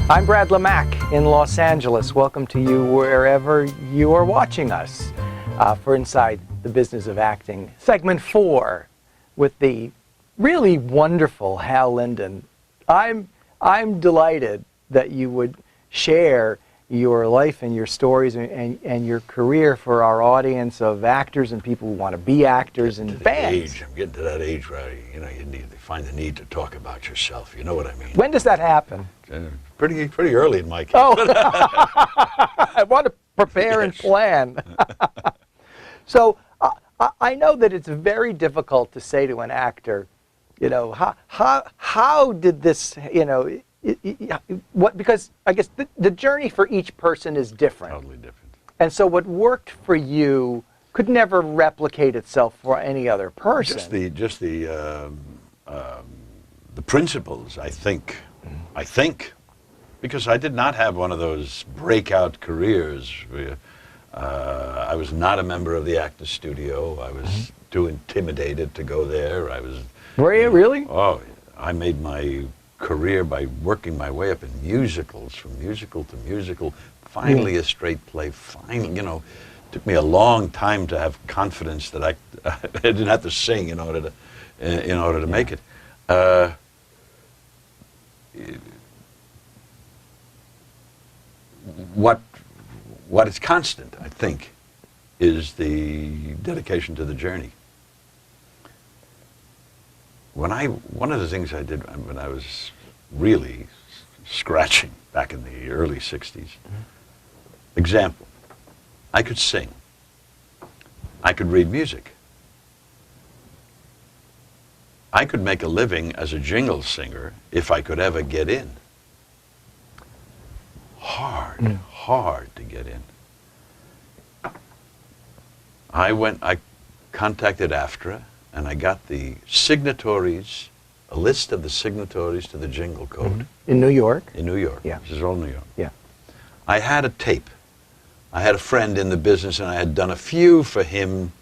I'm Brad Lamack in Los Angeles. Welcome to you wherever you are watching us for Inside the Business of Acting. Segment 4 with the really wonderful Hal Linden. I'm delighted that you would share your life and your stories and your career for our audience of actors and people who want to be actors and fans. I'm getting to that age where you need to find the need to talk about yourself. You know what I mean? When does that happen? Pretty early in my case. Oh, I want to prepare and plan. So I know that it's very difficult to say to an actor, you know, how did this, you know, because I guess the journey for each person is different. Totally different. And so what worked for you could never replicate itself for any other person. Just the principles, I think, because I did not have one of those breakout careers. I was not a member of the Actors Studio. I was too intimidated to go there. Were you really? Oh, I made my career by working my way up in musicals, from musical to musical, finally a straight play, took me a long time to have confidence that I didn't have to sing in order to make it. What is constant, I think, is the dedication to the journey. One of the things I did when I was really scratching back in the early 60s, example, I could sing. I could read music. I could make a living as a jingle singer if I could ever get in. Hard to get in. I contacted AFTRA, and I got the signatories, a list of the signatories to the Jingle Code. In New York? In New York. Yeah. This is all New York. Yeah. I had a tape. I had a friend in the business, and I had done a few for him,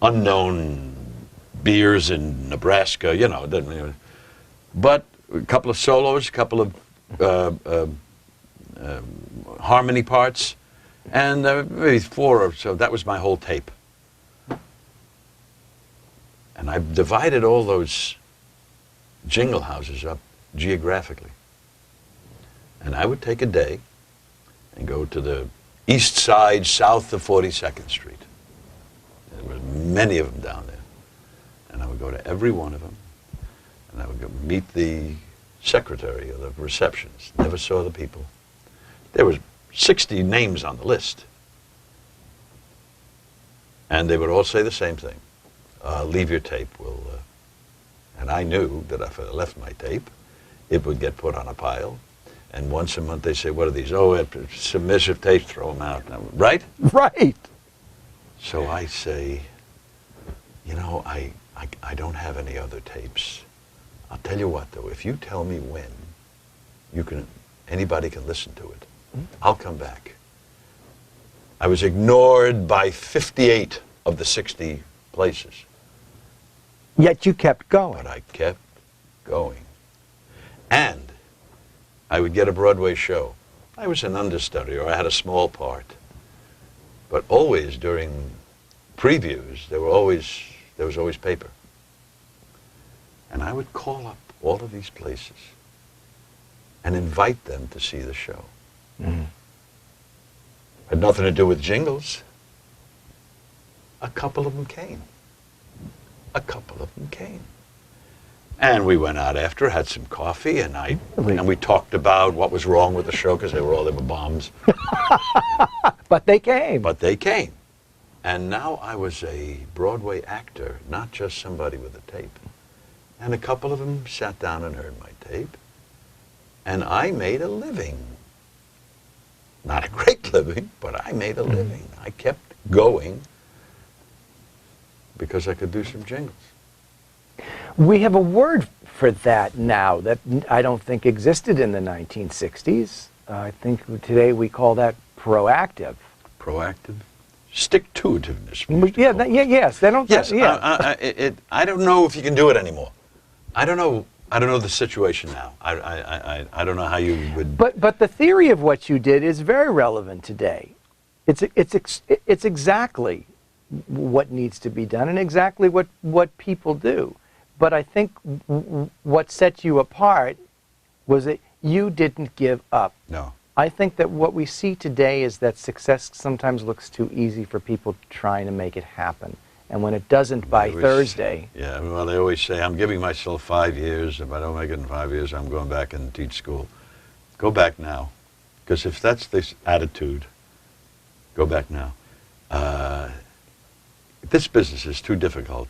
unknown beers in Nebraska, but a couple of solos, a couple of harmony parts, and maybe 4 or so. That was my whole tape. And I divided all those jingle houses up geographically. And I would take a day and go to the east side, south of 42nd Street. There were many of them down there. And I would go to every one of them, and I would go meet the secretary or the receptionist. Never saw the people. There was 60 names on the list. And they would all say the same thing. Leave your tape. And I knew that if I left my tape, it would get put on a pile. And once a month they say, what are these? Oh, submissive tapes, throw them out. Right? Right. So I say, I don't have any other tapes. I'll tell you what, though, if you tell me when anybody can listen to it, I'll come back. I was ignored by 58 of the 60 places. Yet you kept going. But I kept going. And I would get a Broadway show. I was an understudy, or I had a small part. But always during previews, there was always paper. And I would call up all of these places and invite them to see the show. Had nothing to do with jingles. A couple of them came. And we went out after, had some coffee, and we talked about what was wrong with the show, because they were bombs. But they came. And now I was a Broadway actor, not just somebody with a tape. And a couple of them sat down and heard my tape. And I made a living. Not a great living, but I made a living. I kept going because I could do some jingles. We have a word for that now that I don't think existed in the 1960s. I think today we call that proactive. Proactive? Stick-to-itiveness. Yes. They don't. Yes. Yeah. I don't know if you can do it anymore. I don't know I don't know the situation now. I don't know how you would. But the theory of what you did is very relevant today. It's exactly what needs to be done and exactly what people do. But I think what set you apart was that you didn't give up. No. I think that what we see today is that success sometimes looks too easy for people trying to make it happen. And when it doesn't by Thursday... Yeah, well, they always say, I'm giving myself 5 years. If I don't make it in 5 years, I'm going back and teach school. Go back now. Because if that's this attitude, go back now. This business is too difficult.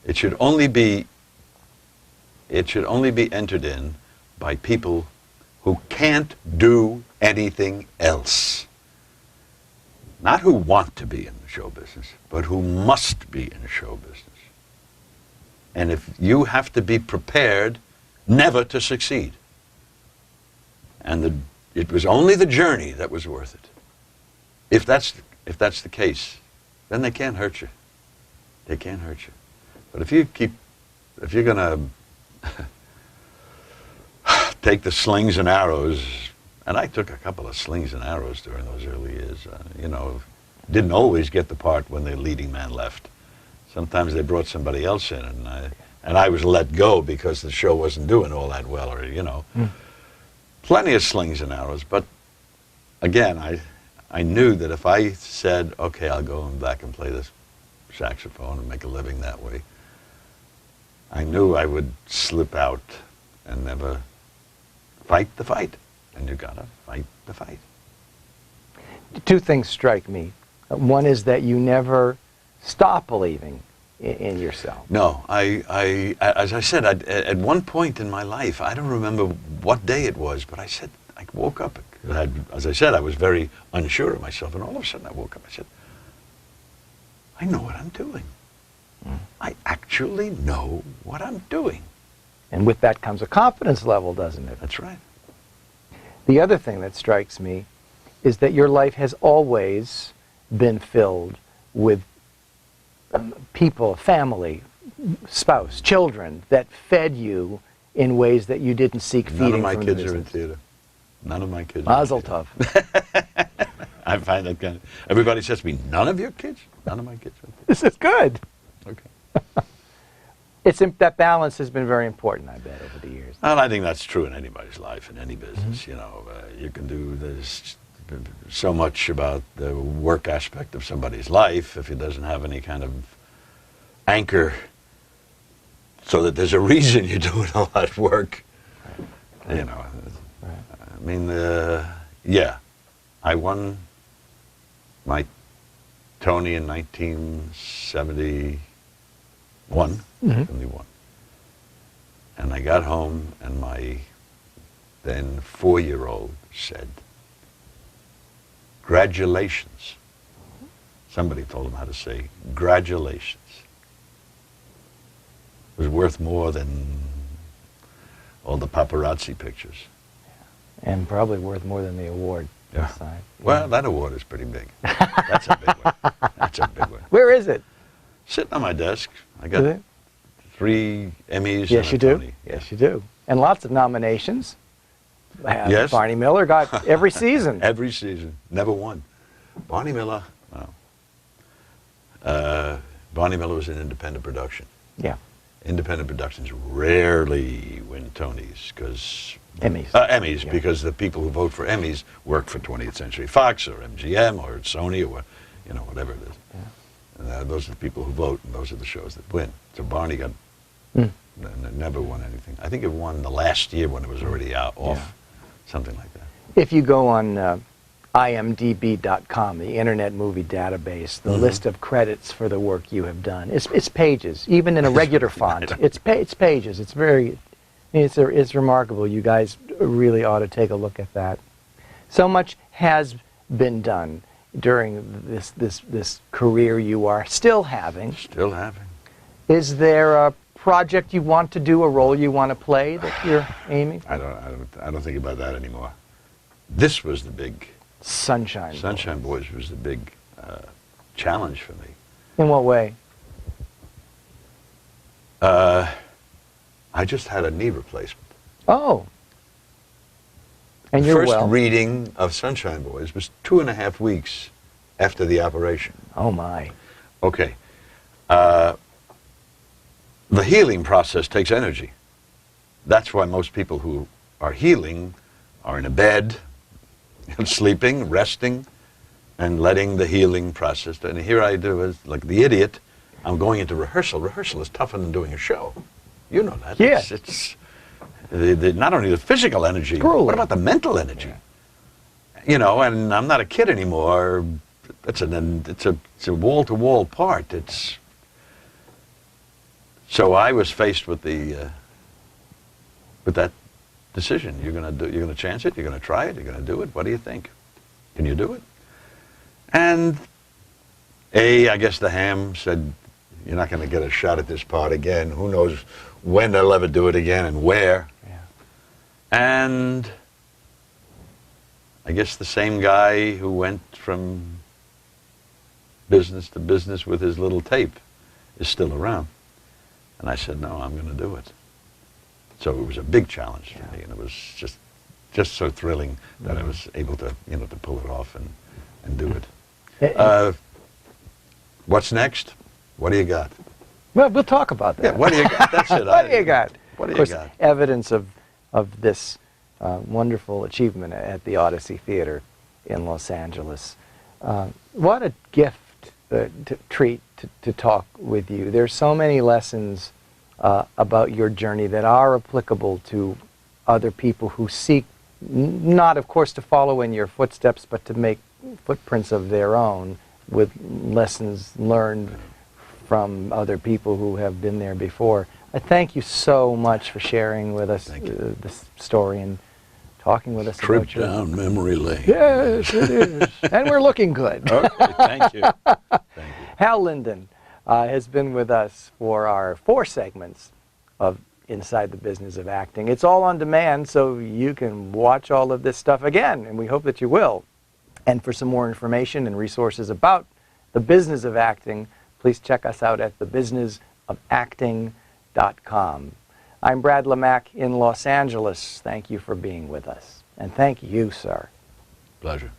It should only be entered in by people who can't do anything else. Not who want to be in the show business, but who must be in show business. And if you have to be prepared never to succeed. And it was only the journey that was worth it. If that's the case, then they can't hurt you. They can't hurt you. But if you're going to take the slings and arrows, and I took a couple of slings and arrows during those early years. Didn't always get the part when the leading man left. Sometimes they brought somebody else in, and I was let go because the show wasn't doing all that well, Plenty of slings and arrows. But again, I knew that if I said, okay, I'll go back and play this saxophone and make a living that way, I knew I would slip out and never fight the fight. And you gotta fight the fight. Two things strike me. One is that you never stop believing in yourself. No, as I said, at one point in my life, I don't remember what day it was, but I woke up. As I said, I was very unsure of myself, and all of a sudden I woke up. I said, I know what I'm doing. I actually know what I'm doing. And with that comes a confidence level, doesn't it? That's right. The other thing that strikes me is that your life has always been filled with people, family, spouse, children that fed you in ways that you didn't seek feeding from the business. None of my kids are in theater. None of my kids. Mazel tov. I find that kind of. Everybody says to me, "None of your kids? None of my kids are in theater." This is good. Okay. That balance has been very important, I bet, over the years. Well, I think that's true in anybody's life, in any business. Mm-hmm. You can do this so much about the work aspect of somebody's life if it doesn't have any kind of anchor, so that there's a reason you're doing all that work. Right. Right. I mean, yeah, I won my Tony in 1971. 71. And I got home, and my then 4-year-old said, "Gratulations." Somebody told him how to say "gratulations." It was worth more than all the paparazzi pictures. And probably worth more than the award. Yeah. Inside. Well, that award is pretty big. That's a big one. That's a big one. Where is it? Sitting on my desk. I got 3 Emmys. Yes, and you a do. Tony. Yes, you do. And lots of nominations. Yes. Barney Miller got every season. Every season. Never won. Barney Miller, no. Barney Miller was an independent production. Yeah. Independent productions rarely win Tonys because Emmys. Emmys, Yeah. because the people who vote for Emmys work for 20th Century Fox or MGM or Sony or whatever it is. Yeah. And those are the people who vote, and those are the shows that win. So Barney got never won anything. I think it won the last year when it was already off, something like that. If you go on imdb.com, the Internet Movie Database, the list of credits for the work you have done, it's pages, even in a regular font. It's pages. It's it's remarkable. You guys really ought to take a look at that. So much has been done during this career you are still having. Still having. Is there a project you want to do, a role you want to play that you're aiming for? I don't think about that anymore. This was the big Sunshine Boys was the big challenge for me. In what way? I I just had a knee replacement. Oh. And The you're first well. reading of Sunshine Boys was 2.5 weeks after the operation. Oh, my. Okay. The healing process takes energy. That's why most people who are healing are in a bed, sleeping, resting, and letting the healing process. And here I do, as like the idiot, I'm going into rehearsal. Rehearsal is tougher than doing a show. You know that. Yeah. It's not only the physical energy, Grueling. what about the mental energy? You know, and I'm not a kid anymore. It's a wall-to-wall part. So I was faced with that decision. You're gonna chance it. You're gonna try it. You're gonna do it. What do you think? Can you do it? And I guess the ham said, "You're not gonna get a shot at this part again. Who knows when they'll ever do it again and where?" Yeah. And I guess the same guy who went from business to business with his little tape is still around. And I said, no, I'm going to do it. So it was a big challenge for me, and it was just so thrilling that I was able to, to pull it off and do it. What's next? What do you got? Well, we'll talk about that. Yeah, what do you got? That's it. What do you got? What do Of you course, got? evidence of this wonderful achievement at the Odyssey Theater in Los Angeles. What a gift treat to talk with you. There's so many lessons about your journey that are applicable to other people who seek not, of course, to follow in your footsteps, but to make footprints of their own with lessons learned from other people who have been there before. I thank you so much for sharing with us this story and talking with us Trip about your... down memory lane. Yes, it is. And we're looking good. Okay, thank you. Thank you. Hal Linden has been with us for our 4 segments of Inside the Business of Acting. It's all on demand, so you can watch all of this stuff again, and we hope that you will. And for some more information and resources about the business of acting, please check us out at thebusinessofacting.com. I'm Brad Lamack in Los Angeles. Thank you for being with us. And thank you, sir. Pleasure.